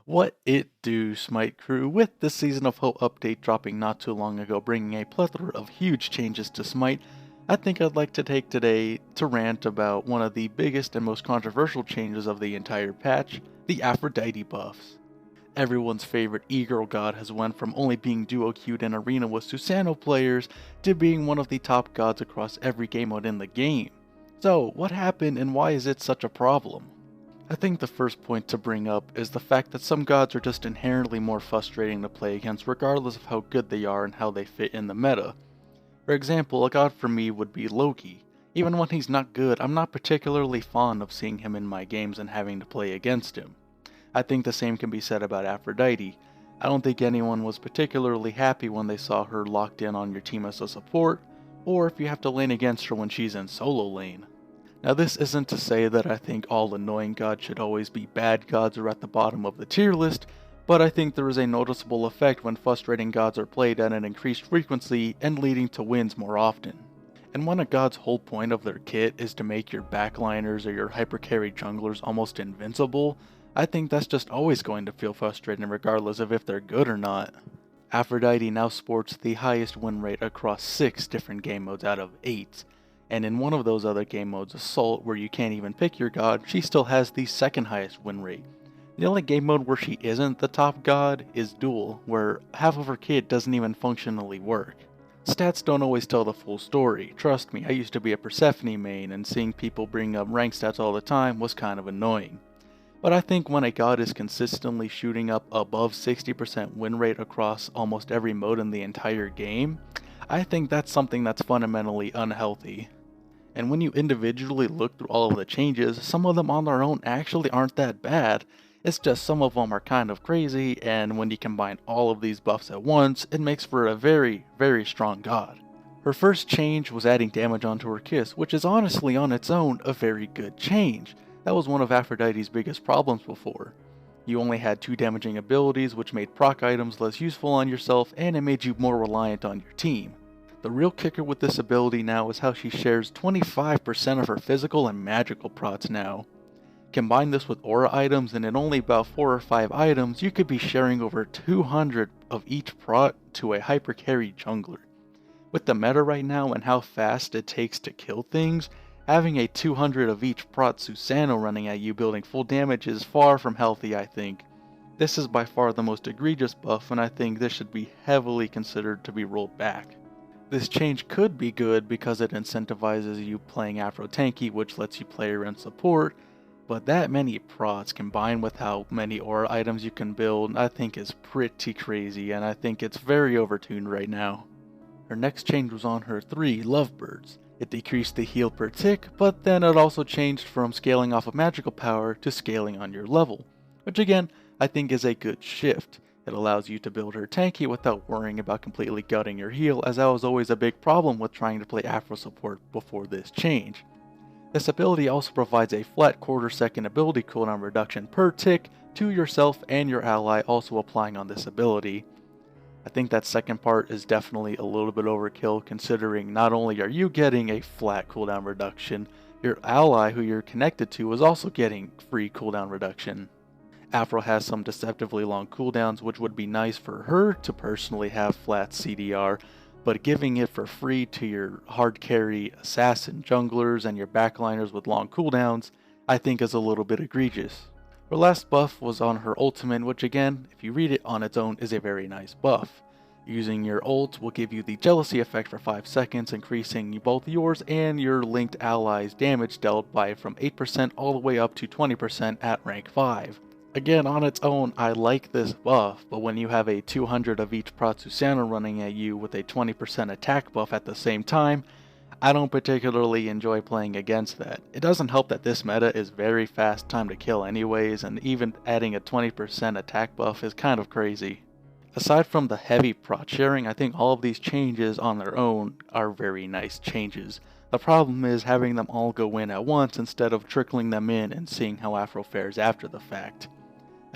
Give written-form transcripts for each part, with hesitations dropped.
What it do, Smite crew, with the Season of Hope update dropping not too long ago bringing a plethora of huge changes to Smite, I think I'd like to take today to rant about one of the biggest and most controversial changes of the entire patch, the Aphrodite buffs. Everyone's favorite e-girl god has went from only being duo queued in arena with Susano players to being one of the top gods across every game mode in the game. So, what happened and why is it such a problem? I think the first point to bring up is the fact that some gods are just inherently more frustrating to play against regardless of how good they are and how they fit in the meta. For example, a god for me would be Loki. Even when he's not good, I'm not particularly fond of seeing him in my games and having to play against him. I think the same can be said about Aphrodite. I don't think anyone was particularly happy when they saw her locked in on your team as a support, or if you have to lane against her when she's in solo lane. Now this isn't to say that I think all annoying gods should always be bad gods or at the bottom of the tier list, but I think there is a noticeable effect when frustrating gods are played at an increased frequency and leading to wins more often. And when a god's whole point of their kit is to make your backliners or your hypercarry junglers almost invincible, I think that's just always going to feel frustrating regardless of if they're good or not. Aphrodite now sports the highest win rate across 6 different game modes out of 8, and in one of those other game modes, Assault, where you can't even pick your god, she still has the second highest win rate. The only game mode where she isn't the top god is Duel, where half of her kit doesn't even functionally work. Stats don't always tell the full story. Trust me, I used to be a Persephone main, and seeing people bring up rank stats all the time was kind of annoying. But I think when a god is consistently shooting up above 60% win rate across almost every mode in the entire game, I think that's something that's fundamentally unhealthy. And when you individually look through all of the changes, some of them on their own actually aren't that bad. It's just some of them are kind of crazy, and when you combine all of these buffs at once, it makes for a very, very strong god. Her first change was adding damage onto her kiss, which is honestly on its own a very good change. That was one of Aphrodite's biggest problems before. You only had 2 damaging abilities, which made proc items less useful on yourself, and it made you more reliant on your team. The real kicker with this ability now is how she shares 25% of her physical and magical procs now. Combine this with aura items, and in only about 4 or 5 items, you could be sharing over 200 of each prot to a hyper carry jungler. With the meta right now and how fast it takes to kill things, having a 200 of each prot Susano running at you building full damage is far from healthy, I think. This is by far the most egregious buff, and I think this should be heavily considered to be rolled back. This change could be good because it incentivizes you playing aphro tanky, which lets you play her in support, but that many prots combined with how many aura items you can build I think is pretty crazy, and I think it's very overtuned right now. Her next change was on her 3 Lovebirds. It decreased the heal per tick, but then it also changed from scaling off of magical power to scaling on your level, which again I think is a good shift. It allows you to build her tanky without worrying about completely gutting your heal, as that was always a big problem with trying to play aphro support before this change. This ability also provides a flat quarter-second ability cooldown reduction per tick to yourself and your ally also applying on this ability. I think that second part is definitely a little bit overkill, considering not only are you getting a flat cooldown reduction, your ally who you're connected to is also getting free cooldown reduction. Aphro has some deceptively long cooldowns, which would be nice for her to personally have flat CDR, but giving it for free to your hard carry assassin junglers and your backliners with long cooldowns I think is a little bit egregious. Her last buff was on her ultimate, which again, if you read it on its own, is a very nice buff. Using your ult will give you the jealousy effect for 5 seconds, increasing both yours and your linked allies' damage dealt by from 8% all the way up to 20% at rank 5. Again, on its own, I like this buff, but when you have a 200 of each prot Susano running at you with a 20% attack buff at the same time, I don't particularly enjoy playing against that. It doesn't help that this meta is very fast time to kill anyways, and even adding a 20% attack buff is kind of crazy. Aside from the heavy prot sharing, I think all of these changes on their own are very nice changes. The problem is having them all go in at once instead of trickling them in and seeing how aphro fares after the fact.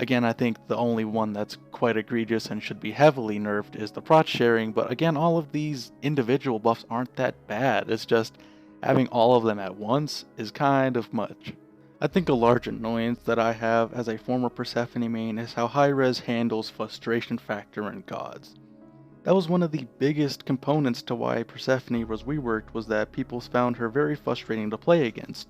Again, I think the only one that's quite egregious and should be heavily nerfed is the prot sharing, but again, all of these individual buffs aren't that bad. It's just having all of them at once is kind of much. I think a large annoyance that I have as a former Persephone main is how Hi-Rez handles frustration factor in gods. That was one of the biggest components to why Persephone was reworked, was that people found her very frustrating to play against.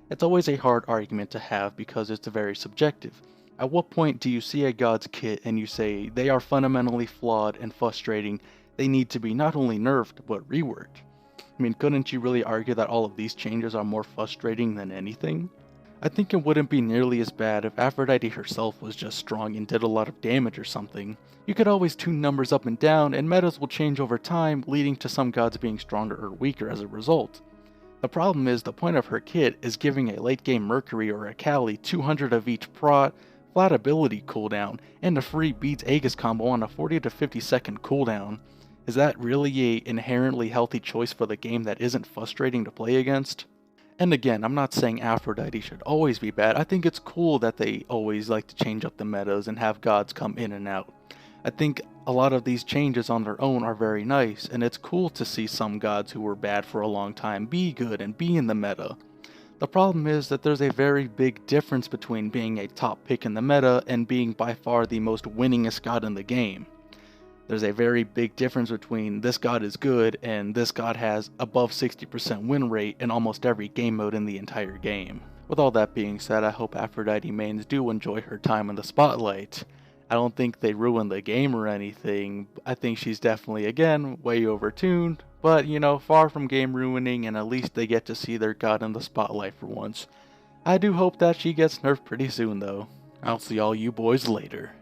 It's always a hard argument to have because it's very subjective. At what point do you see a god's kit and you say they are fundamentally flawed and frustrating, they need to be not only nerfed but reworked? I mean, couldn't you really argue that all of these changes are more frustrating than anything? I think it wouldn't be nearly as bad if Aphrodite herself was just strong and did a lot of damage or something. You could always tune numbers up and down, and metas will change over time, leading to some gods being stronger or weaker as a result. The problem is the point of her kit is giving a late game Mercury or a Kali 200 of each prot, flat ability cooldown, and a free beats Aegis combo on a 40 to 50 second cooldown. Is that really a inherently healthy choice for the game that isn't frustrating to play against? And again, I'm not saying Aphrodite should always be bad. I think it's cool that they always like to change up the metas and have gods come in and out. I think a lot of these changes on their own are very nice, and it's cool to see some gods who were bad for a long time be good and be in the meta. The problem is that there's a very big difference between being a top pick in the meta and being by far the most winningest god in the game. There's a very big difference between this god is good and this god has above 60% win rate in almost every game mode in the entire game. With all that being said, I hope Aphrodite mains do enjoy her time in the spotlight. I don't think they ruin the game or anything. I think she's definitely, again, way overtuned, but you know, far from game ruining, and at least they get to see their god in the spotlight for once. I do hope that she gets nerfed pretty soon though. I'll see all you boys later.